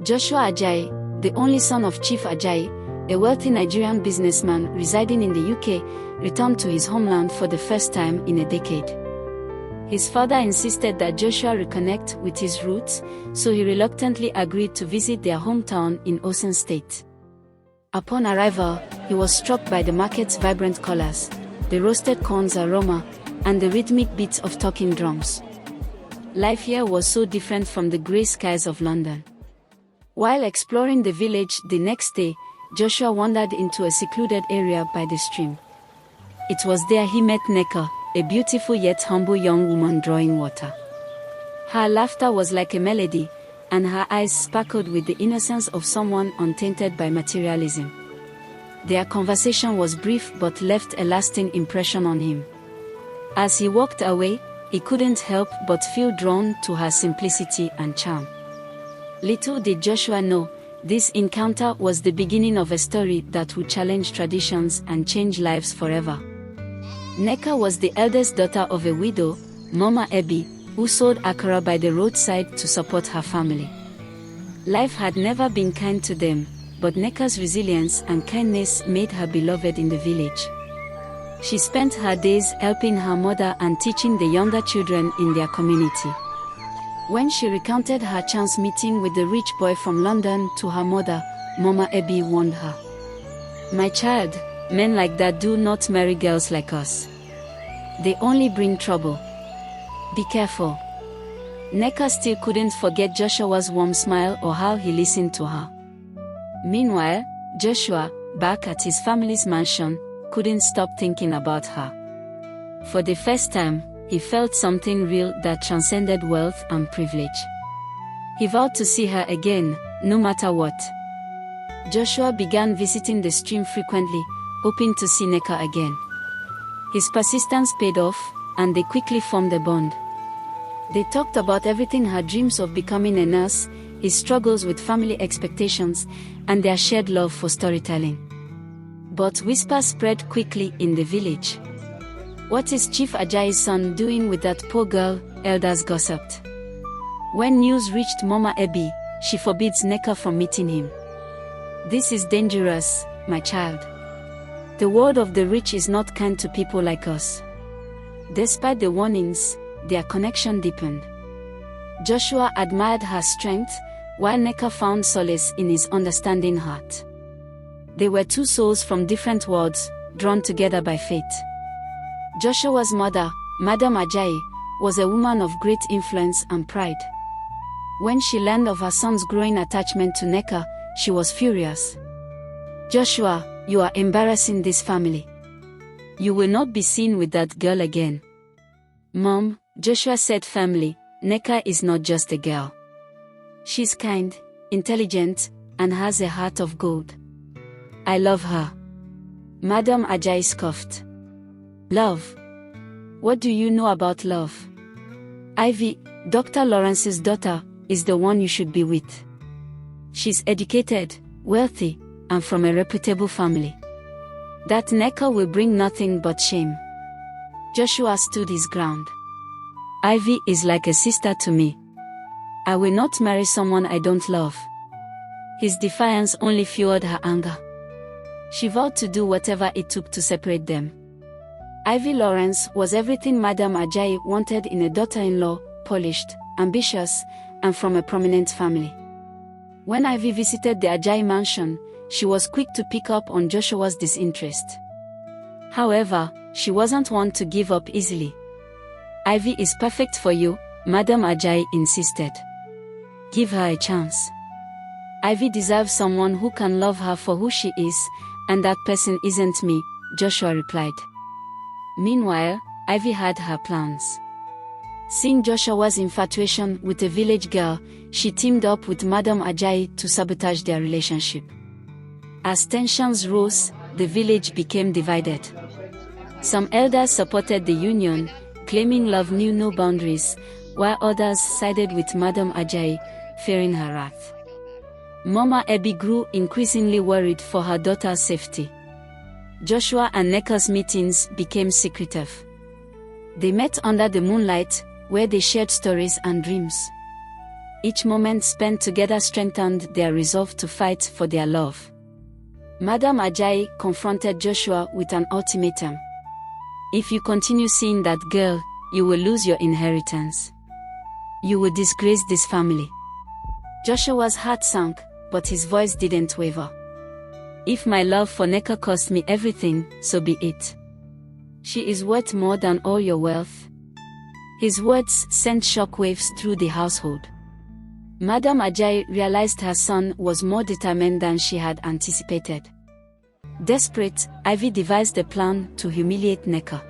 Joshua Ajayi, the only son of Chief Ajayi, a wealthy Nigerian businessman residing in the UK, returned to his homeland for the first time in a decade. His father insisted that Joshua reconnect with his roots, so he reluctantly agreed to visit their hometown in Osun State. Upon arrival, he was struck by the market's vibrant colors, the roasted corn's aroma, and the rhythmic beats of talking drums. Life here was so different from the grey skies of London. While exploring the village the next day, Joshua wandered into a secluded area by the stream. It was there he met Nneka, a beautiful yet humble young woman drawing water. Her laughter was like a melody, and her eyes sparkled with the innocence of someone untainted by materialism. Their conversation was brief but left a lasting impression on him. As he walked away, he couldn't help but feel drawn to her simplicity and charm. Little did Joshua know, this encounter was the beginning of a story that would challenge traditions and change lives forever. Nneka was the eldest daughter of a widow, Mama Ebi, who sold akara by the roadside to support her family. Life had never been kind to them, but Nneka's resilience and kindness made her beloved in the village. She spent her days helping her mother and teaching the younger children in their community. When she recounted her chance meeting with the rich boy from London to her mother, Mama Ebi warned her. "My child, men like that do not marry girls like us. They only bring trouble. Be careful." Nneka still couldn't forget Joshua's warm smile or how he listened to her. Meanwhile, Joshua, back at his family's mansion, couldn't stop thinking about her. For the first time, he felt something real that transcended wealth and privilege. He vowed to see her again, no matter what. Joshua began visiting the stream frequently, hoping to see Nneka again. His persistence paid off, and they quickly formed a bond. They talked about everything: her dreams of becoming a nurse, his struggles with family expectations, and their shared love for storytelling. But whispers spread quickly in the village. "What is Chief Ajayi's son doing with that poor girl?" elders gossiped. When news reached Mama Ebi, she forbids Nneka from meeting him. "This is dangerous, my child. The world of the rich is not kind to people like us." Despite the warnings, their connection deepened. Joshua admired her strength, while Nneka found solace in his understanding heart. They were two souls from different worlds, drawn together by fate. Joshua's mother, Madam Ajayi, was a woman of great influence and pride. When she learned of her son's growing attachment to Nneka, she was furious. "Joshua, you are embarrassing this family. You will not be seen with that girl again." "Mom," Joshua said firmly, "Nneka is not just a girl. She's kind, intelligent, and has a heart of gold. I love her." Madam Ajayi scoffed. "Love? What do you know about love? Ivy, Dr. Lawrence's daughter, is the one you should be with. She's educated, wealthy, and from a reputable family. That Nneka will bring nothing but shame." Joshua stood his ground. "Ivy is like a sister to me. I will not marry someone I don't love." His defiance only fueled her anger. She vowed to do whatever it took to separate them. Ivy Lawrence was everything Madam Ajayi wanted in a daughter-in-law: polished, ambitious, and from a prominent family. When Ivy visited the Ajayi mansion, she was quick to pick up on Joshua's disinterest. However, she wasn't one to give up easily. "Ivy is perfect for you," Madam Ajayi insisted. "Give her a chance. Ivy deserves someone who can love her for who she is, and that person isn't me," Joshua replied. Meanwhile, Ivy had her plans. Seeing Joshua's infatuation with a village girl, she teamed up with Madam Ajayi to sabotage their relationship. As tensions rose, the village became divided. Some elders supported the union, claiming love knew no boundaries, while others sided with Madam Ajayi, fearing her wrath. Mama Ebi grew increasingly worried for her daughter's safety. Joshua and Nneka's meetings became secretive. They met under the moonlight, where they shared stories and dreams. Each moment spent together strengthened their resolve to fight for their love. Madam Ajayi confronted Joshua with an ultimatum. If you continue seeing that girl, you will lose your inheritance. You will disgrace this family. Joshua's heart sank, but his voice didn't waver. If my love for Nneka cost me everything, so be it. She is worth more than all your wealth. His words sent shockwaves through the household. Madam Ajayi realized her son was more determined than she had anticipated. Desperate, Ivy devised a plan to humiliate Nneka.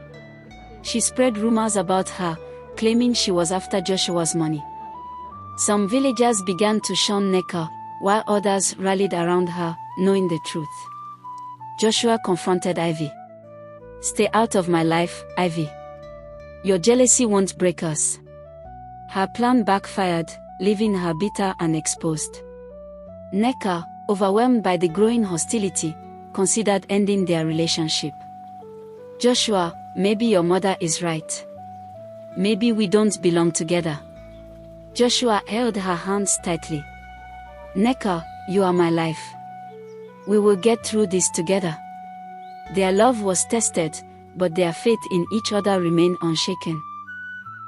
She spread rumors about her, claiming she was after Joshua's money. Some villagers began to shun Nneka, while others rallied around her, knowing the truth. Joshua confronted Ivy. "Stay out of my life, Ivy. Your jealousy won't break us." Her plan backfired, leaving her bitter and exposed. Nneka, overwhelmed by the growing hostility, considered ending their relationship. "Joshua, maybe your mother is right. Maybe we don't belong together." Joshua held her hands tightly. "Nneka, you are my life. We will get through this together." Their love was tested, but their faith in each other remained unshaken.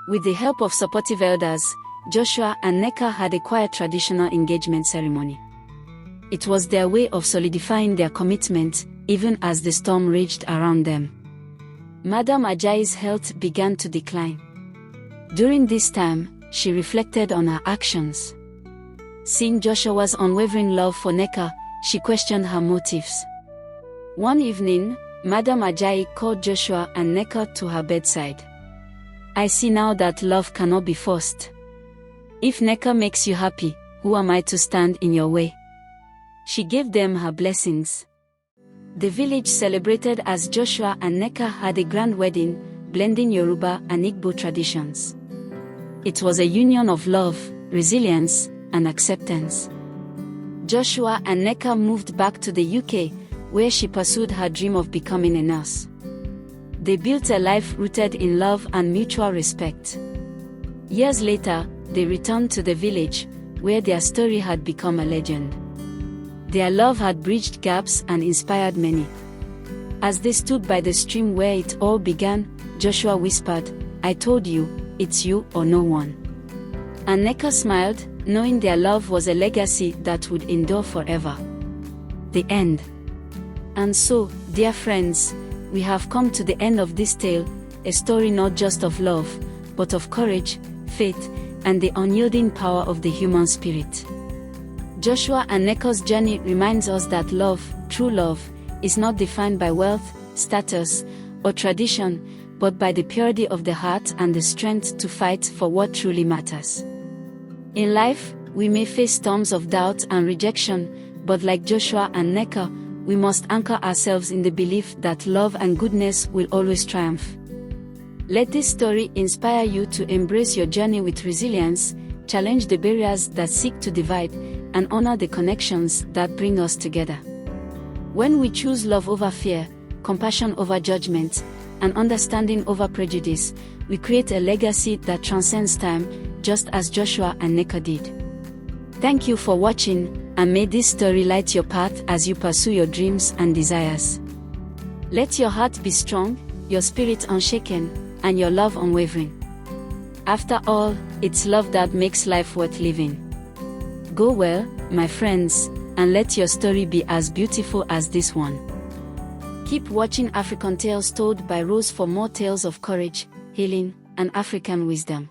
With the help of supportive elders, Joshua and Nneka had a quiet traditional engagement ceremony. It was their way of solidifying their commitment, even as the storm raged around them. Madam Ajayi's health began to decline. During this time, she reflected on her actions. Seeing Joshua's unwavering love for Nneka, she questioned her motives. One evening, Madam Ajayi called Joshua and Nneka to her bedside. "I see now that love cannot be forced. If Nneka makes you happy, who am I to stand in your way?" She gave them her blessings. The village celebrated as Joshua and Nneka had a grand wedding, blending Yoruba and Igbo traditions. It was a union of love, resilience, and acceptance. Joshua and Nneka moved back to the UK, where she pursued her dream of becoming a nurse. They built a life rooted in love and mutual respect. Years later, they returned to the village, where their story had become a legend. Their love had bridged gaps and inspired many. As they stood by the stream where it all began, Joshua whispered, "I told you, it's you or no one." And Nneka smiled, knowing their love was a legacy that would endure forever. The end. And so, dear friends, we have come to the end of this tale, a story not just of love, but of courage, faith, and the unyielding power of the human spirit. Joshua and Nneka's journey reminds us that love, true love, is not defined by wealth, status, or tradition, but by the purity of the heart and the strength to fight for what truly matters. In life, we may face storms of doubt and rejection, but like Joshua and Nneka, we must anchor ourselves in the belief that love and goodness will always triumph. Let this story inspire you to embrace your journey with resilience, challenge the barriers that seek to divide, and honor the connections that bring us together. When we choose love over fear, compassion over judgment, and understanding over prejudice, we create a legacy that transcends time, just as Joshua and Nneka did. Thank you for watching, and may this story light your path as you pursue your dreams and desires. Let your heart be strong, your spirit unshaken, and your love unwavering. After all, it's love that makes life worth living. Go well, my friends, and let your story be as beautiful as this one. Keep watching African Tales told by Rose for more tales of courage, healing, and African wisdom.